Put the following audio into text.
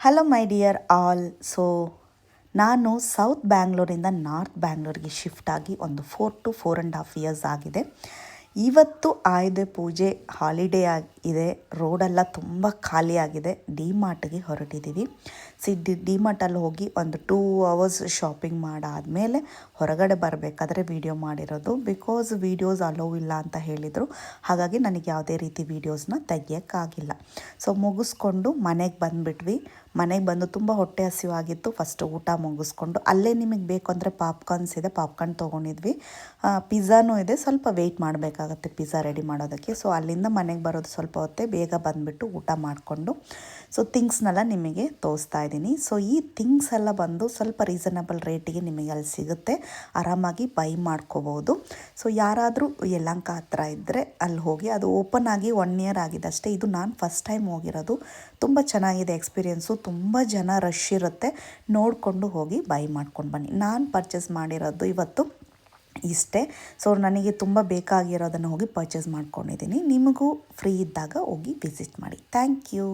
Hello my dear all. ನಾನು south ಬ್ಯಾಂಗ್ಳೂರಿಂದ north ಬ್ಯಾಂಗ್ಳೂರಿಗೆ shift ಆಗಿ ಒಂದು 4 to 4.5 ಇಯರ್ಸ್ ಆಗಿದೆ. ಇವತ್ತು ಆಯುಧ ಪೂಜೆ ಹಾಲಿಡೇ ಇದೆ. ರೋಡೆಲ್ಲ ತುಂಬ ಖಾಲಿಯಾಗಿದೆ. ಡಿ-ಮಾರ್ಟ್ಗೆ ಹೊರಟಿದ್ದೀವಿ. ಡಿ-ಮಾರ್ಟಲ್ಲಿ ಹೋಗಿ ಒಂದು 2 hours ಶಾಪಿಂಗ್ ಮಾಡಾದಮೇಲೆ ಹೊರಗಡೆ ಬರಬೇಕಾದ್ರೆ ವಿಡಿಯೋ ಮಾಡಿರೋದು. ಬಿಕಾಸ್ ವೀಡಿಯೋಸ್ ಅಲೋ ಇಲ್ಲ ಅಂತ ಹೇಳಿದರು. ಹಾಗಾಗಿ ನನಗೆ ಯಾವುದೇ ರೀತಿ ವೀಡಿಯೋಸ್ನ ತೆಗಿಯೋಕ್ಕಾಗಿಲ್ಲ. ಮುಗಿಸ್ಕೊಂಡು ಮನೆಗೆ ಬಂದುಬಿಟ್ವಿ. ಮನೆಗೆ ಬಂದು ತುಂಬ ಹೊಟ್ಟೆ ಹಸಿವಾಗಿತ್ತು. ಫಸ್ಟು ಊಟ ಮುಗಿಸ್ಕೊಂಡು ಅಲ್ಲೇ ನಿಮಗೆ ಬೇಕು ಅಂದರೆ ಪಾಪ್ಕಾರ್ನ್ಸ್ ಇದೆ, ಪಾಪ್ಕಾರ್ನ್ ತೊಗೊಂಡಿದ್ವಿ. ಪಿಜ್ಜಾನೂ ಇದೆ, ಸ್ವಲ್ಪ ವೆಯ್ಟ್ ಮಾಡಬೇಕಾಗತ್ತೆ ಪಿಜ್ಜಾ ರೆಡಿ ಮಾಡೋದಕ್ಕೆ. ಅಲ್ಲಿಂದ ಮನೆಗೆ ಬರೋದು ಸ್ವಲ್ಪ ಹೊತ್ತೆ, ಬೇಗ ಬಂದುಬಿಟ್ಟು ಊಟ ಮಾಡಿಕೊಂಡು ಥಿಂಗ್ಸ್ನೆಲ್ಲ ನಿಮಗೆ ತೋರಿಸ್ತಾ ಇದ್ದೀನಿ. ಈ ಥಿಂಗ್ಸ್ ಎಲ್ಲ ಬಂದು ಸ್ವಲ್ಪ ರೀಸನಬಲ್ ರೇಟಿಗೆ ನಿಮಗೆ ಅಲ್ಲಿ ಸಿಗುತ್ತೆ. ಆರಾಮಾಗಿ ಬೈ ಮಾಡ್ಕೋಬೋದು. ಯಾರಾದರೂ ಯಲಹಂಕ ಹತ್ರ ಇದ್ದರೆ ಅಲ್ಲಿ ಹೋಗಿ. ಅದು ಓಪನ್ ಆಗಿ 1 year ಆಗಿದೆ ಅಷ್ಟೇ. ಇದು ನಾನು ಫಸ್ಟ್ ಟೈಮ್ ಹೋಗಿರೋದು. ತುಂಬ ಚೆನ್ನಾಗಿದೆ ಎಕ್ಸ್ಪೀರಿಯೆನ್ಸು. ತುಂಬ ಜನ ರಶ್ ಇರುತ್ತೆ. ನೋಡಿಕೊಂಡು ಹೋಗಿ ಬೈ ಮಾಡ್ಕೊಂಡು ಬನ್ನಿ. ನಾನು ಪರ್ಚೇಸ್ ಮಾಡಿರೋದು ಇವತ್ತು ಇಷ್ಟೇ. ನನಗೆ ತುಂಬ ಬೇಕಾಗಿರೋದನ್ನು ಹೋಗಿ ಪರ್ಚೇಸ್ ಮಾಡ್ಕೊಂಡಿದ್ದೀನಿ. ನಿಮಗೂ ಫ್ರೀ ಇದ್ದಾಗ ಹೋಗಿ ವಿಸಿಟ್ ಮಾಡಿ. Thank you.